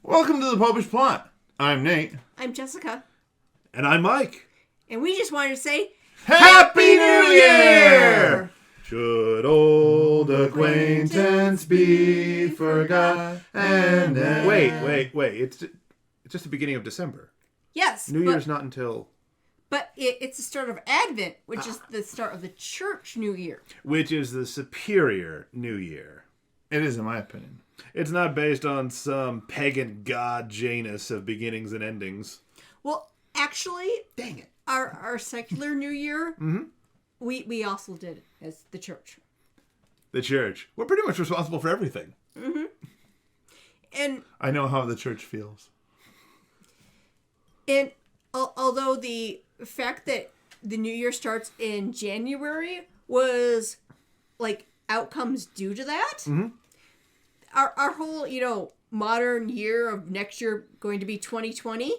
Welcome to the Popish plot. I'm Nate. I'm Jessica. And I'm Mike. And we just wanted to say, Happy New Year! Should old acquaintance be forgot? And wait. It's just the beginning of December. yes. New Year's not until... But it's the start of Advent, which is the start of the church New Year. Which is the superior New Year. It is, in my opinion. It's not based on some pagan god Janus of beginnings and endings. Well, actually, Dang it. our secular New Year, we also did it as the church. The church. We're pretty much responsible for everything. And I know how the church feels. although the fact that the New Year starts in January was like outcomes due to that, our whole, modern year of next year going to be 2020,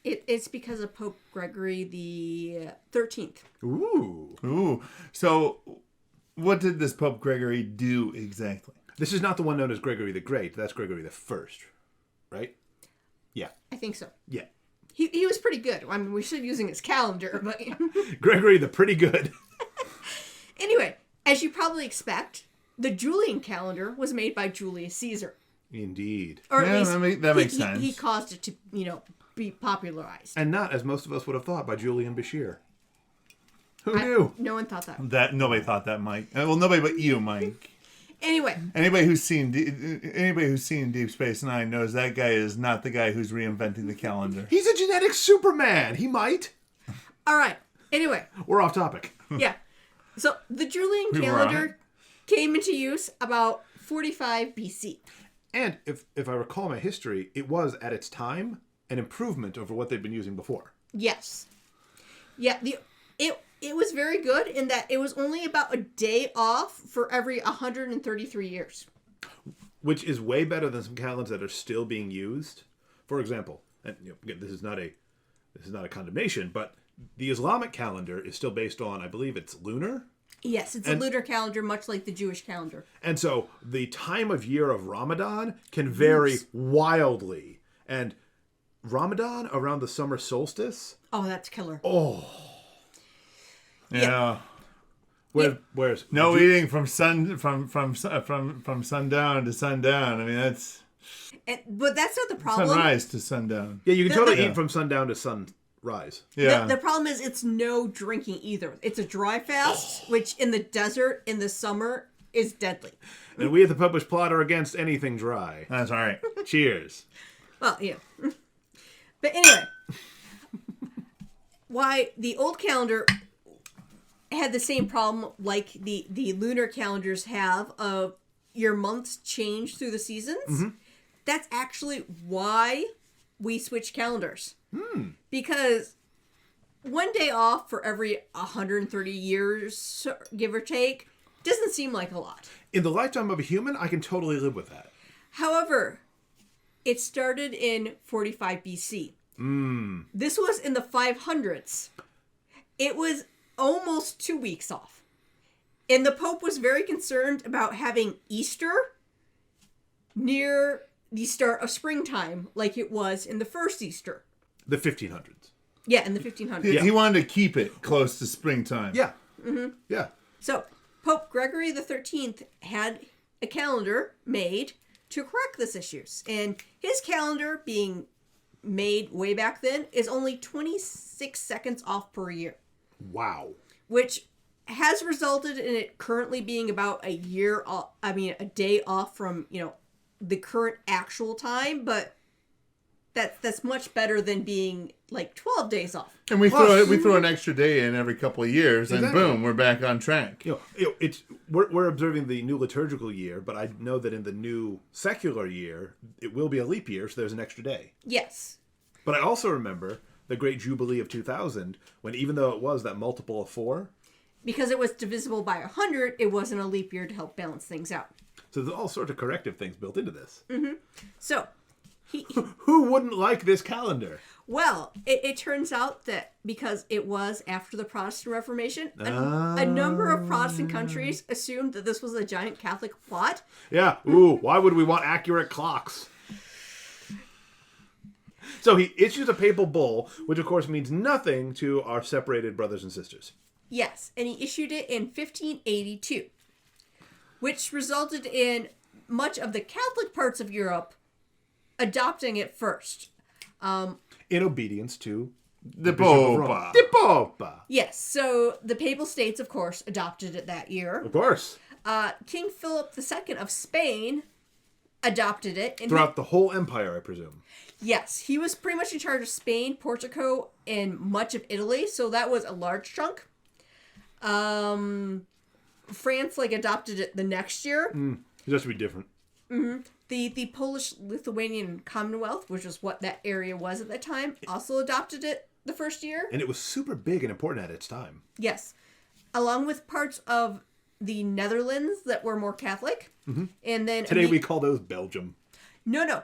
it's because of Pope Gregory the 13th. Ooh. So, what did this Pope Gregory do exactly? This is not the one known as Gregory the Great. That's Gregory the First, right? Yeah. I think so. Yeah. He was pretty good. I mean, we should be using his calendar, but... Gregory the Pretty Good. Anyway, as you probably expect, the Julian calendar was made by Julius Caesar. Indeed. Or at Yeah, least that makes sense. He caused it to, be popularized. And not, as most of us would have thought, by Julian Bashir. Who knew? No one thought that. That nobody thought that, Mike. Well, nobody but you, Mike. Anyway. Anybody who's seen Deep Space Nine knows that guy is not the guy who's reinventing the calendar. He's a genetic Superman. He might. All right. Anyway. We're off topic. Yeah. So the Julian We were on calendar came into use about 45 BC. And if I recall my history, it was, at its time, an improvement over what they'd been using before. Yes. Yeah, it was very good in that it was only about a day off for every 133 years. Which is way better than some calendars that are still being used. For example, and again, this is not a condemnation, but the Islamic calendar is still based on, I believe it's lunar. Yes, it's a lunar calendar, much like the Jewish calendar. And so the time of year of Ramadan can vary wildly. And Ramadan around the summer solstice. Oh, that's killer. Oh. Yeah. Where's No eating from sundown to sundown. I mean, that's But that's not the problem. sunrise to sundown. Yeah, you can totally eat from sundown to sunrise. Yeah. The problem is it's no drinking either. It's a dry fast, which in the desert in the summer is deadly. And we at the Popish plot are against anything dry. That's all right. Cheers. Well, yeah. But anyway, why the old calendar had the same problem like the lunar calendars have of your months change through the seasons. That's actually why we switch calendars. Because one day off for every 130 years, give or take, doesn't seem like a lot. In the lifetime of a human, I can totally live with that. However, it started in 45 BC. This was in the 500s. It was almost 2 weeks off. And the Pope was very concerned about having Easter near the start of springtime, like it was in the first Easter. The 1500s. Yeah, in the 1500s. He wanted to keep it close to springtime. Yeah. Yeah. So, Pope Gregory XIII had a calendar made to correct this issues. And his calendar, being made way back then, is only 26 seconds off per year. Wow. Which has resulted in it currently being about a day off from, the current actual time, but that's much better than being like 12 days off. And we throw an extra day in every couple of years, and boom, we're back on track. We're observing the new liturgical year, but I know that in the new secular year, it will be a leap year, so there's an extra day. Yes. But I also remember the Great Jubilee of 2000, when even though it was that multiple of 4, because it was divisible by 100, it wasn't a leap year to help balance things out. So there's all sorts of corrective things built into this. So, who wouldn't like this calendar? Well, it turns out that because it was after the Protestant Reformation, a number of Protestant countries assumed that this was a giant Catholic plot. Yeah. Ooh, why would we want accurate clocks? So he issues a papal bull, which of course means nothing to our separated brothers and sisters. Yes, and he issued it in 1582, which resulted in much of the Catholic parts of Europe adopting it first. In obedience to The Bishop of Rome. Pope. The Pope. Yes, so the Papal States, of course, adopted it that year. Of course. King Philip II of Spain adopted it. And Throughout the whole empire, I presume. yes, he was pretty much in charge of Spain, Portugal, and much of Italy, so that was a large chunk. France, adopted it the next year. It has to be different. The Polish-Lithuanian Commonwealth, which was what that area was at that time, also adopted it the first year. And it was super big and important at its time. Yes. Along with parts of the Netherlands that were more Catholic. Mm-hmm. And then Today we call those Belgium. No.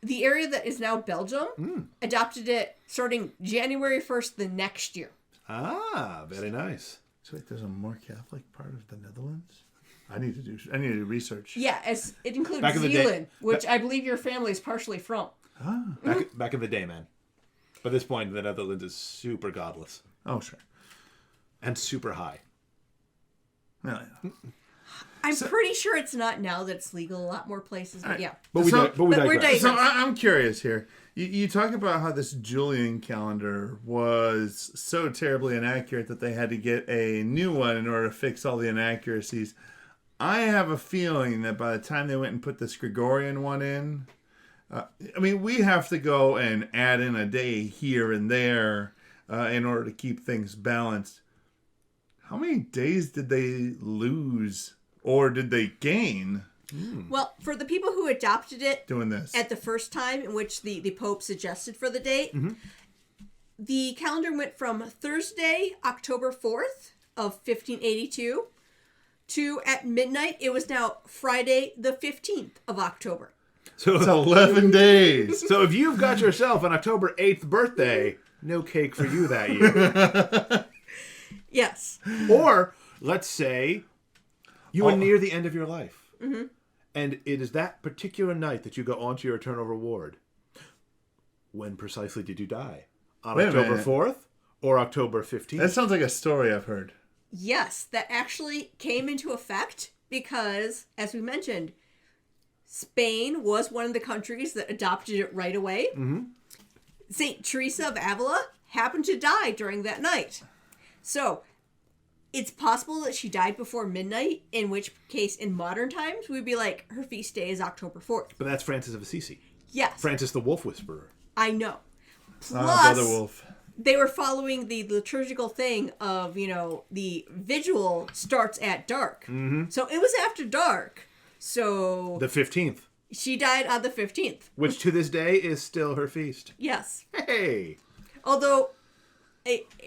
The area that is now Belgium adopted it starting January 1st the next year. Ah, very nice. So wait, there's a more Catholic part of the Netherlands? I need to do research. Yeah, as it includes Back in the day- Zealand, which I believe your family is partially from. Back in the day, man. By this point, the Netherlands is super godless. Oh, sure. And super high. Yeah. I'm pretty sure it's not now that it's legal a lot more places, but yeah. But we So- but we but we're digress. So I'm curious here. You talk about how this Julian calendar was so terribly inaccurate that they had to get a new one in order to fix all the inaccuracies. I have a feeling that by the time they went and put this Gregorian one in, we have to go and add in a day here and there in order to keep things balanced. How many days did they lose or did they gain Well, for the people who adopted it doing this? at the first time in which the Pope suggested for the date, the calendar went from Thursday, October 4th of 1582 to at midnight, it was now Friday the 15th of October. It's 11 days. So if you've got yourself an October 8th birthday, no cake for you that year. Yes. Or, let's say, you are near the end of your life. Mm-hmm. And it is that particular night that you go on to your eternal reward. When precisely did you die? On Wait a October minute. 4th or October 15th? That sounds like a story I've heard. Yes, that actually came into effect because, as we mentioned, Spain was one of the countries that adopted it right away. Mm-hmm. St. Teresa of Avila happened to die during that night. So, it's possible that she died before midnight, in which case, in modern times, we'd be like, her feast day is October 4th. But that's Francis of Assisi. Yes, Francis the Wolf Whisperer. I know. Brother Plus, Wolf. they were following the liturgical thing of, the vigil starts at dark. Mm-hmm. So it was after dark. So The 15th. she died on the 15th. Which to this day is still her feast. Yes. Hey! Although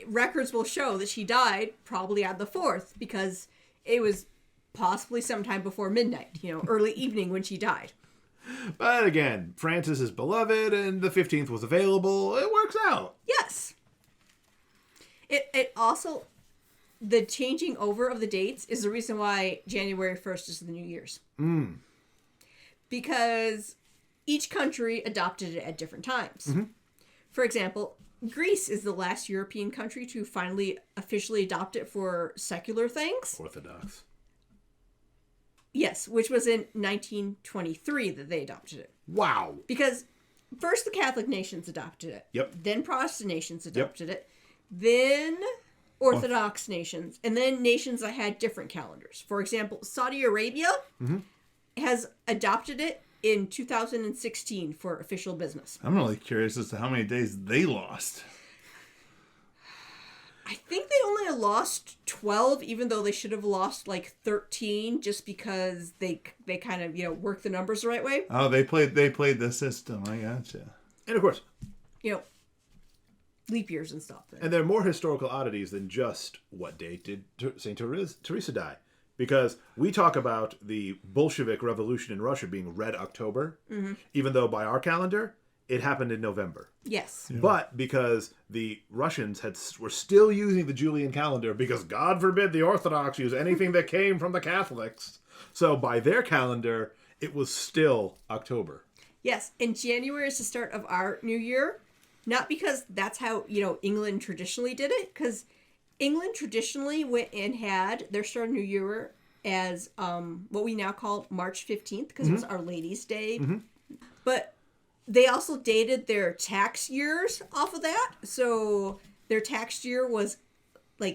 records will show that she died probably on the 4th because it was possibly sometime before midnight, early evening when she died. But again, Francis is beloved and the 15th was available. It works out. Yes. It also, the changing over of the dates is the reason why January 1st is the New Year's. Because each country adopted it at different times. Mm-hmm. For example, Greece is the last European country to finally officially adopt it for secular things. Orthodox. Yes, which was in 1923 that they adopted it. Wow. Because first the Catholic nations adopted it. Yep. Then Protestant nations adopted it. Then Orthodox nations. And then nations that had different calendars. For example, Saudi Arabia has adopted it in 2016 for official business. I'm really curious as to how many days they lost. I think they only lost 12, even though they should have lost 13, just because they kind of worked the numbers the right way. Oh, they played the system. I gotcha. And of course, Leap years and stuff. and there are more historical oddities than just what date did St. Teresa die. Because we talk about the Bolshevik Revolution in Russia being Red October, even though by our calendar, it happened in November. Yes. Yeah. But because the Russians were still using the Julian calendar, because God forbid the Orthodox use anything that came from the Catholics. So by their calendar, it was still October. Yes, and January is the start of our new year. Not because that's how, England traditionally did it, because England traditionally went and had their start of New Year as what we now call March 15th, because it was Our Lady's Day. Mm-hmm. But they also dated their tax years off of that. So their tax year was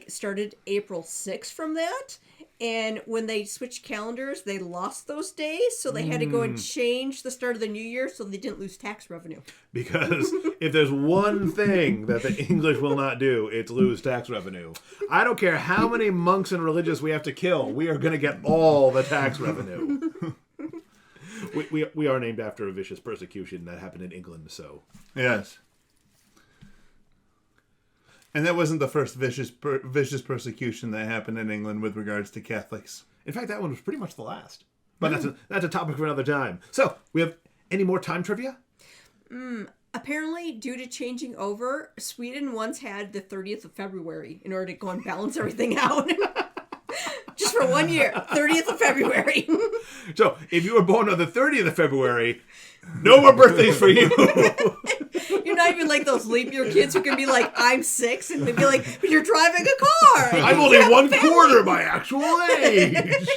started April 6th from that. And when they switched calendars, they lost those days. So they had to go and change the start of the new year so they didn't lose tax revenue. Because if there's one thing that the English will not do, it's lose tax revenue. I don't care how many monks and religious we have to kill. We are going to get all the tax revenue. We are named after a vicious persecution that happened in England, so. Yes. And that wasn't the first vicious persecution that happened in England with regards to Catholics. In fact, that one was pretty much the last. But that's a topic for another time. So, we have any more time trivia? Apparently, due to changing over, Sweden once had the 30th of February in order to go and balance everything out. Just for 1 year, 30th of February. So, if you were born on the 30th of February, no more birthdays for you. You're not even like those leap year kids who can be like, I'm 6, and they'd be like, but you're driving a car. I'm only 1/4 my actual age.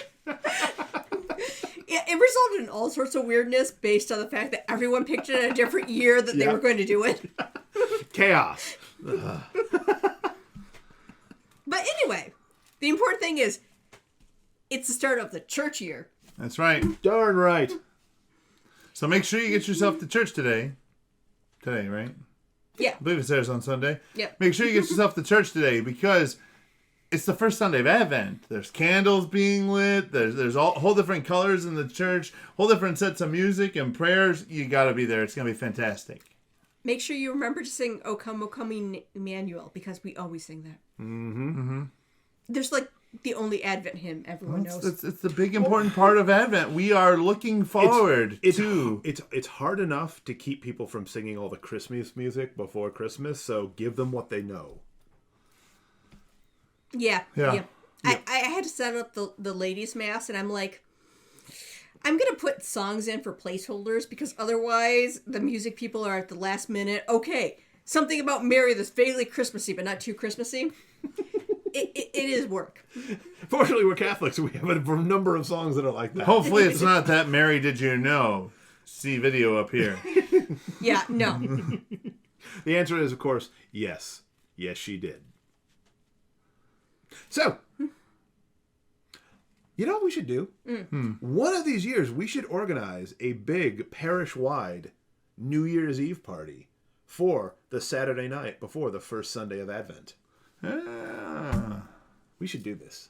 Yeah, it resulted in all sorts of weirdness based on the fact that everyone picked it a different year that they were going to do it. Chaos. But anyway, the important thing is, it's the start of the church year. That's right. Darn right. So make sure you get yourself to church today. Today, right? Yeah. I believe it says on Sunday. Yeah. Make sure you get yourself to church today because it's the first Sunday of Advent. There's candles being lit. There's all whole different colors in the church. Whole different sets of music and prayers. You got to be there. It's going to be fantastic. Make sure you remember to sing O Come, Emmanuel, because we always sing that. Mm-hmm. Mm-hmm. There's the only Advent hymn everyone knows. It's the big important part of Advent. We are looking forward to... It's hard enough to keep people from singing all the Christmas music before Christmas, so give them what they know. Yeah. I had to set up the ladies' mass, and I'm like, I'm going to put songs in for placeholders, because otherwise the music people are at the last minute. Okay, something about Mary that's vaguely Christmassy, but not too Christmassy. It is work. Fortunately, we're Catholics, so we have a number of songs that are like that. Hopefully it's not that Mary Did You Know. See video up here. Yeah, no. The answer is, of course, yes. Yes, she did. So, you know what we should do? One of these years, we should organize a big parish-wide New Year's Eve party for the Saturday night before the first Sunday of Advent. We should do this.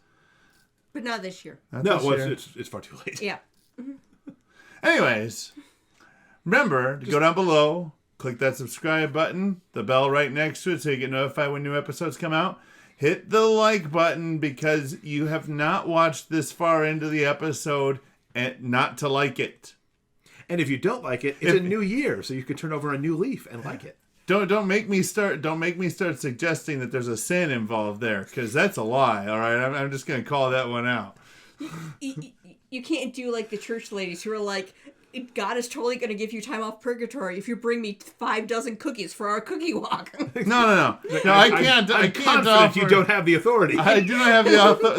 But not this year. It's far too late. Yeah. Anyways, remember to go down below, click that subscribe button, the bell right next to it so you get notified when new episodes come out. Hit the like button because you have not watched this far into the episode and not to like it. And if you don't like it, it's a new year, so you can turn over a new leaf and like it. Don't make me start suggesting that there's a sin involved there, because that's a lie. All right, I'm just gonna call that one out. You can't do like the church ladies who are like, God is totally going to give you time off purgatory if you bring me 5 dozen cookies for our cookie walk. No, I can't. I'm confident you don't have the authority. I do not have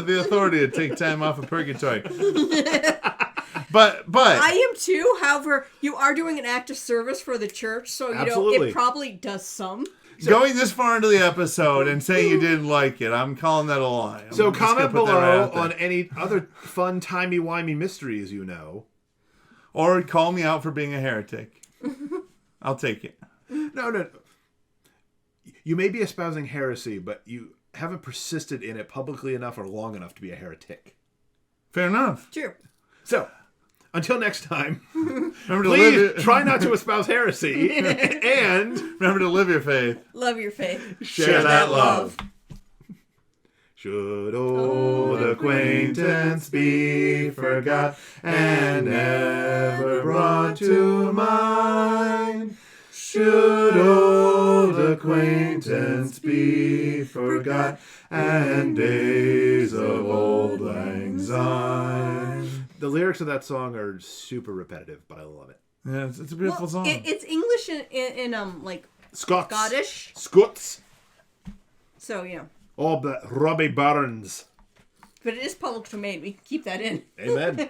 the authority to take time off of purgatory. But I am too. However, you are doing an act of service for the church, so it probably does some. So, going this far into the episode and saying you didn't like it, I'm calling that a lie. So comment below on any other fun timey-wimey mysteries you know. Or call me out for being a heretic. I'll take it. No. You may be espousing heresy, but you haven't persisted in it publicly enough or long enough to be a heretic. Fair enough. True. So, until next time, please try not to espouse heresy, and remember to live your faith. Love your faith. Share that love. Should old acquaintance be forgot and never brought to mind? Should old acquaintance be forgot and days of old lang syne? The lyrics of that song are super repetitive, but I love it. Yeah, it's a beautiful song. It's English in like Scots. Scottish. Scots. So yeah. Oh, but Robbie Burns. But it is public domain. We can keep that in. Amen.